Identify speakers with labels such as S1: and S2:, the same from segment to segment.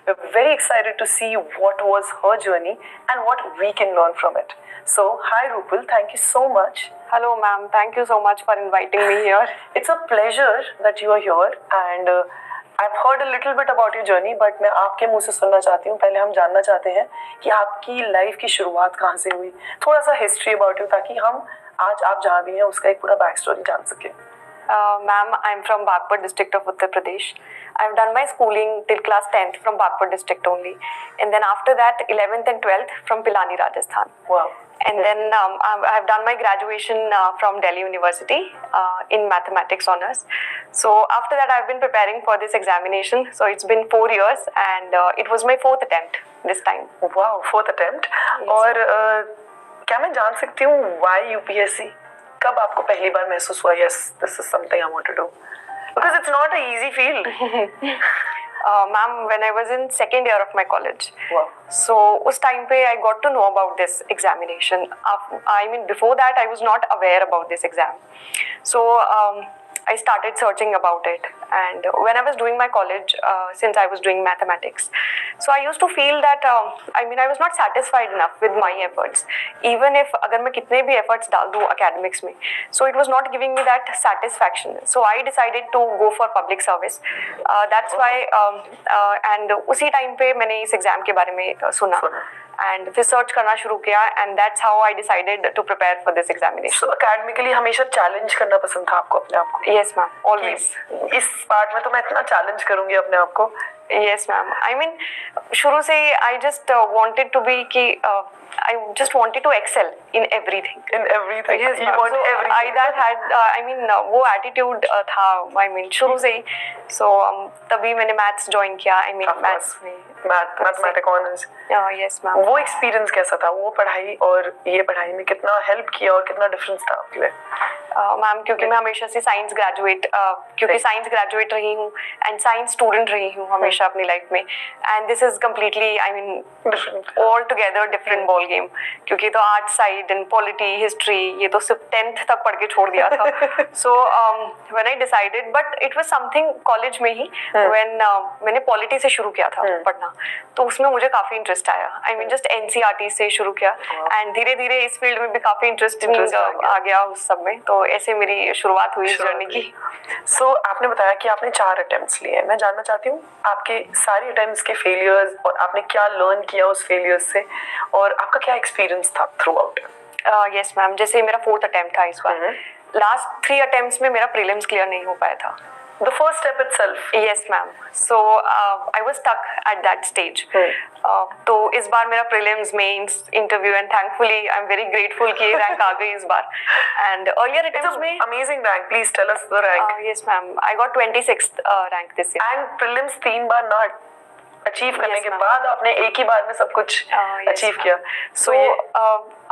S1: We're very excited to see what was her journey and what we can learn from it. So, hi Rupal, thank you so much.
S2: Hello ma'am, thank you so much for inviting me here.
S1: It's a pleasure that you are here and I've heard a little bit about your journey, but मैं आपके मुंह से सुनना चाहती हूँ. पहले हम जानना चाहते हैं कि आपकी लाइफ की शुरुआत कहाँ से हुई, थोड़ा सा हिस्ट्री अबाउट यू, ताकि हम आज आप जहाँ भी हैं उसका एक पूरा बैक स्टोरी जान सकें.
S2: Ma'am, I'm from Bagpat district of Uttar Pradesh. I've done my schooling till class 10th from Bagpat district only, and then after that 11th and 12th from Pilani, Rajasthan.
S1: Wow.
S2: And then I've done my graduation from Delhi University in mathematics honors. So after that I've been preparing for this examination. So it's been 4 years and it was my 4th attempt this time.
S1: Wow, 4th attempt. Yes. और क्या मैं जान सकती हूँ why UPSC? कब आपको पहली बार महसूस हुआ yes, this is something I want to do? Because it's not an easy field.
S2: Ma'am, when I was in 2nd year of my college.
S1: Wow.
S2: So उस time पे I got to know about this examination. I mean, before that I was not aware about this exam. So I started searching about it, and when I was doing my college, since I was doing mathematics, so I used to feel that I mean I was not satisfied enough with my efforts, even if अगर मैं कितने भी efforts डाल दूँ academics में, so it was not giving me that satisfaction. So I decided to go for public service. That's why and उसी time पे मैंने इस exam के बारे में सुना. And फिर सर्च करना शुरू किया, and that's how I decided to prepare for this examination.
S1: So academically हमेशा challenge करना पसंद था आपको अपने आप को?
S2: Yes ma'am, always.
S1: इस part में तो मैं इतना challenge करूँगी अपने आप को.
S2: Yes ma'am. I mean शुरू से I just wanted to be कि I just wanted to excel in everything.
S1: In everything.
S2: Yes,
S1: you want
S2: so
S1: everything.
S2: I that had I mean वो attitude था. I mean शुरू से ही. So तभी मैंने maths join किया. I mean maths में.
S1: Mathematics honors.
S2: Yes ma'am.
S1: वो experience कैसा था? वो पढ़ाई और ये पढ़ाई में कितना help किया और कितना difference था आपके लिए?
S2: मैम क्योंकि मैं हमेशा से साइंस ग्रेजुएट क्योंकि साइंस ग्रेजुएट रही हूँ एंड साइंस स्टूडेंट रही हूँ हमेशा अपनी लाइफ में, and this is completely I mean all together different ball game, क्योंकि तो art side and polity history ये तो सिर्फ 10th तक पढ़ के छोड़ दिया था. So when I decided, but it was something college में ही व्हेन मैंने पॉलिटी से शुरू किया था पढ़ना, तो उसमें मुझे काफी इंटरेस्ट आया. आई मीन जस्ट एनसीईआरटी से शुरू किया एंड धीरे धीरे इस फील्ड में भी काफी इंटरेस्ट आ गया उस सब में. तो ऐसे मेरी शुरुआत हुई इस जर्नी की.
S1: सो आपने बताया कि आपने 4 अटेम्प्ट्स लिए. मैं जानना चाहती हूँ आपके सारे अटेम्प्ट्स के फेलियर्स और आपने क्या लर्न किया उस फेलियर्स से और आपका क्या एक्सपीरियंस था थ्रू आउट?
S2: यस मैम, जैसे मेरा 4th अटेम्प्ट था इस बार. लास्ट 3 अटेम्प्ट्स में मेरा प्रीलिम्स क्लियर नहीं हो पाया था.
S1: The first step itself.
S2: Yes ma'am. So I was stuck at that stage. तो इस बार मेरा prelims, mains, interview and thankfully I'm very grateful कि रैंक आ गई इस बार. And earlier attempts में
S1: amazing rank. Please tell us the rank.
S2: Yes ma'am. I got 26th rank this year.
S1: And prelims 3 बार ना achieve करने के बाद आपने एक ही बार में सब कुछ अचीव किया.
S2: So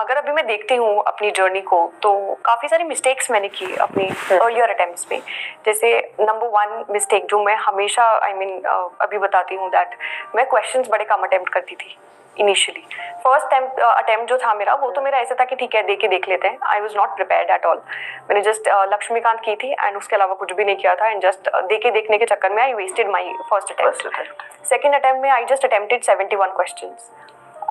S2: अगर अभी मैं देखती हूँ अपनी जर्नी को, तो काफ़ी सारी मिस्टेक्स मैंने की अपनी अर्लियर अटेम्प्ट्स में. जैसे नंबर 1 मिस्टेक जो मैं हमेशा आई मीन अभी बताती हूँ, दैट मैं क्वेश्चंस बड़े कम अटेम्प्ट करती थी इनिशियली. फर्स्ट अटेम्प्ट जो था मेरा, वो तो मेरा ऐसा था कि ठीक है देख लेते हैं. I was not prepared at all. मैंने जस्ट लक्ष्मीकांत की थी एंड उसके अलावा कुछ भी नहीं किया था, एंड जस्ट देखने के चक्कर में I wasted my first attempt. Second attempt में I just attempted 71 questions.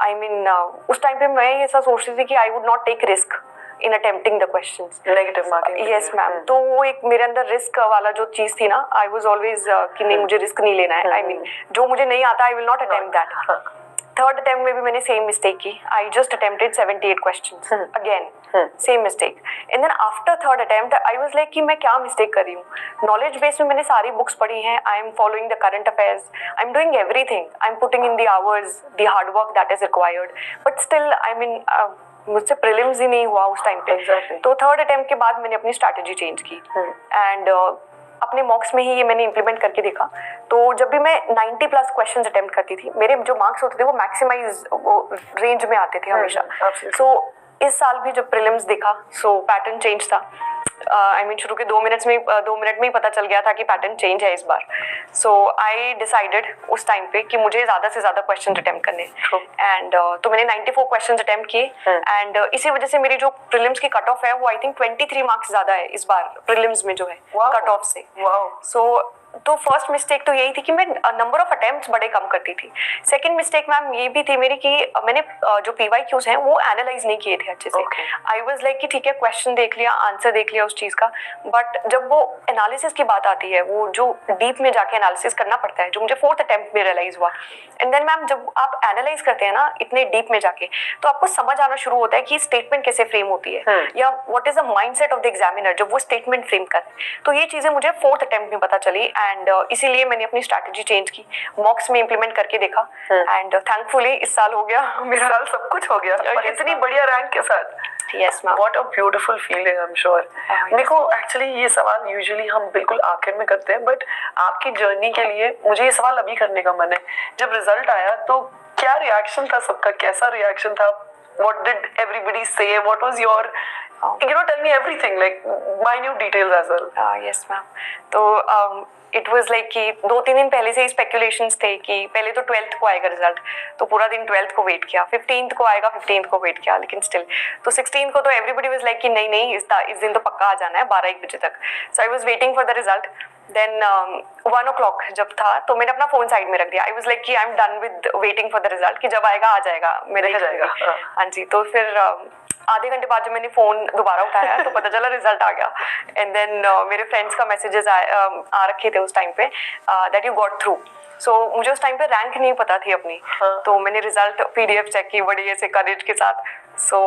S2: I mean उस टाइम पे मैं ऐसा सोचती थी कि I would not take risk in attempting the questions.
S1: Negative marking.
S2: Yes ma'am. तो वो एक मेरे अंदर रिस्क वाला जो चीज़ थी ना, आई वॉज ऑलवेज कि नहीं मुझे रिस्क नहीं लेना है. आई मीन जो मुझे नहीं आता I will not attempt that. Third attempt में भी मैंने सेम मिस्टेक की. I just attempted 78 questions again, same mistake. And then after third attempt I was like कि मैं क्या मिस्टेक कर रही हूँ. नॉलेज बेस में मैंने सारी बुक्स पढ़ी हैं. I am following the current affairs, I am doing everything, I am putting in the hours, the hard work that is required, but still I mean मुझसे प्रीलिम्स ही नहीं हुआ उस टाइम पे. तो थर्ड अटेम्प्ट के बाद मैंने अपनी स्ट्रैटेजी चेंज की एंड अपने मॉक्स में ही ये मैंने इम्प्लीमेंट करके देखा. तो जब भी मैं 90+ क्वेश्चंस अटेम्प्ट करती थी, मेरे जो मार्क्स होते थे वो मैक्सिमाइज रेंज में आते थे हमेशा. सो इस साल भी जब प्रीलिम्स देखा, सो पैटर्न चेंज था. आई मीन शुरू के 2 मिनट में ही पता चल गया था कि पैटर्न चेंज है इस बार. सो आई डिसाइडेड उस टाइम पे कि मुझे ज़्यादा से ज़्यादा क्वेश्चन अटेम्प्ट करने. एंड तो मैंने 94 क्वेश्चन अटेम्प्ट किए. एंड इसी वजह से मेरी जो प्रीलिम्स की कट ऑफ है वो आई थिंक 23 मार्क्स ज़्यादा है इस बार प्रीलिम्स में जो है कट ऑफ से. सो तो फर्स्ट मिस्टेक तो यही थी कि मैं नंबर ऑफ अटेम्प्ट्स बड़े कम करती थी। सेकंड मिस्टेक मैम ये भी थी मेरी कि मैंने जो PYQs हैं वो एनालाइज नहीं किए थे अच्छे से। आई वाज लाइक कि ठीक है क्वेश्चन देख लिया, आंसर देख लिया उस चीज़ का, बट जब वो एनालिसिस की बात आती है, वो जो डीप में जाके एनालिसिस करना पड़ता है, जो मुझे फोर्थ अटेम्प्ट में रियलाइज हुआ। एंड देन मैम जब आप एनालाइज करते हैं ना इतने डीप में जाके, तो आपको समझ आना शुरू होता है कि स्टेटमेंट कैसे फ्रेम होती है या what is the mindset of the examiner जब वो स्टेटमेंट फ्रेम कर। तो ये चीज़ें मुझे फोर्थ अटेम्प्ट में पता चली एंड इसीलिए मैंने अपनी स्ट्रैटेजी चेंज की, मॉक्स में इंप्लीमेंट करके देखा एंड थैंकफुली इस साल हो गया मेरा।
S1: साल सब कुछ हो गया और इतनी बढ़िया रैंक के साथ।
S2: Yes ma'am.
S1: What a beautiful feeling, I am sure. मेरे को एक्चुअली ये सवाल यूजुअली हम बिल्कुल आखिर में करते हैं, बट आपकी जर्नी के लिए मुझे ये सवाल अभी करने का मन है। जब रिजल्ट आया तो क्या रिएक्शन था सबका, कैसा रिएक्शन था? What did everybody say? What was your, tell me everything, like minute details as well.
S2: Yes ma'am. तो इट वॉज लाइक कि 2-3 दिन पहले से ही स्पेकुलेशंस थे कि पहले तो 12th को आएगा रिजल्ट, तो पूरा दिन 12th को वेट किया, 15th को आएगा, 15th को वेट किया, लेकिन स्टिल तो 16th को तो एवरीबडी वाज लाइक कि नहीं इस दिन तो पक्का आ जाना है 12-1 बजे तक। So I was waiting for the result. Then 1 o'clock जब था तो मैंने अपना फोन साइड में रख दिया। आई वाज लाइक कि I am done with waiting for the result, कि जब आएगा आ जाएगा मेरे
S1: आ जाएगा।
S2: हाँ जी। तो फिर आधे घंटे बाद जब मैंने फोन दोबारा उठाया तो पता चला रिजल्ट आ गया। एंड देन मेरे फ्रेंड्स का मैसेजेस आ रखे थे उस टाइम पे दैट यू गॉट थ्रू। सो मुझे उस टाइम पे रैंक नहीं पता थी अपनी, तो मैंने रिजल्ट PDF चेक की बड़ी ऐसे करेज के साथ। सो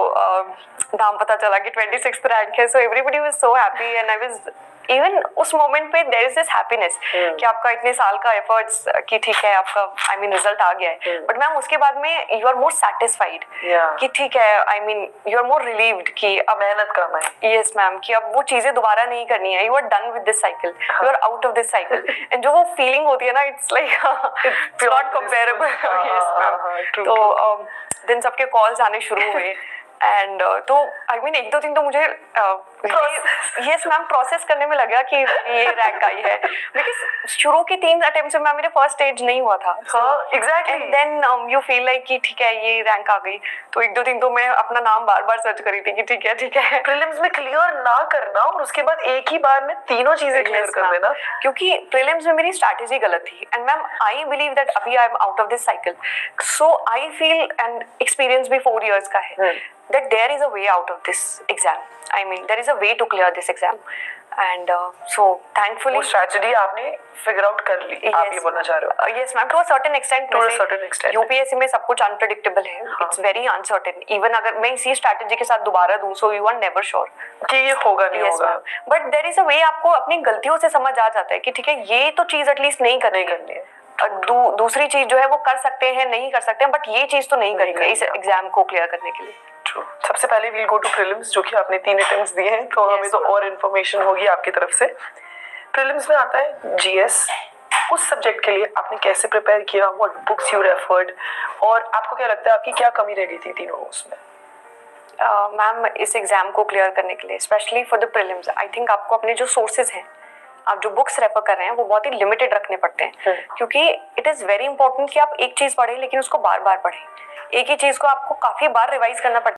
S2: नाम पता चला कि 26th रैंक है। So everybody was so happy and I was even उस मोमेंट पे देयर इज दिस हैप्पीनेस कि आपका इतने साल का एफर्ट्स कि ठीक है आपका आई मीन रिजल्ट आ गया है। बट मैम उसके बाद में यू आर मोर सैटिस्फाइड कि ठीक है, I mean you are more relieved कि अब
S1: मेहनत करना है।
S2: यस मैम, कि अब वो चीजें दोबारा नहीं करनी है, you are done with this cycle, you are out of this cycle. And जो वो फीलिंग होती है ना, it's like it's not comparable. Yes ma'am. तो दिन सबके कॉल्स आने शुरू हुए एंड तो आई मीन 1-2 दिन तो मुझे यस मैम प्रोसेस करने में लगा कि ये रैंक आई है, बिकॉज शुरू के 3 अटेम्प्ट में मेरे फर्स्ट स्टेज नहीं हुआ था।
S1: Exactly.
S2: And then you feel like कि ठीक है ये रैंक आ गई। तो 1-2 दिन तो मैं अपना नाम बार-बार सर्च करी थी कि ठीक है
S1: प्रीलिम्स में क्लियर ना करना और उसके बाद एक ही बार में तीनों चीजें क्लियर कर देना,
S2: क्योंकि प्रीलिम्स में मेरी स्ट्रैटेजी गलत थी। And ma'am I believe that अभी I am out of this cycle, so I feel and experience भी 4 years का है that there is a way out of this exam. I mean, there is a way to clear this exam. And so thankfully
S1: वो strategy आपने figure out कर ली।
S2: Yes,
S1: आप ये बोलना चाह रहे हो?
S2: Yes ma'am, to a certain extent.
S1: To a certain extent.
S2: UPSC में सब कुछ unpredictable है। It's very uncertain. Even अगर मैं इसी strategy के साथ दोबारा दूँ, so you are never sure
S1: कि ये होगा नहीं होगा।
S2: But there is a way आपको अपनी गलतियों से समझ आ जाता है कि ठीक है ये तो चीज एटलीस्ट नहीं करनी है। दूसरी चीज जो है वो कर सकते हैं, नहीं कर सकते हैं, बट ये चीज तो नहीं करनी है इस एग्जाम को क्लियर करने के लिए।
S1: True. सबसे पहले we'll go to prelims, जो कि आपने 3 अटेम्प्ट्स दिए हैं, तो हमें तो और इन्फॉर्मेशन होगी आपकी तरफ से। प्रीलिम्स में आता है GS। उस सब्जेक्ट के लिए आपने कैसे प्रिपेयर किया, व्हाट बुक्स यू रेफर्ड, और आपको क्या लगता है आपकी क्या कमी रह गई थी तीनों उसमें?
S2: मैम इस एग्जाम को क्लियर करने के लिए specially for the prelims I think आपको अपने जो सोर्सेज हैं, आप जो बुक्स रेफर कर रहे हैं वो बहुत ही लिमिटेड रखने पड़ते हैं। क्योंकि इट इज़ वेरी इंपॉर्टेंट कि आप एक चीज़ पढ़ें लेकिन उसको बार बार पढ़ें। एक ही चीज़ को आपको काफ़ी बार रिवाइज करना पड़ता है।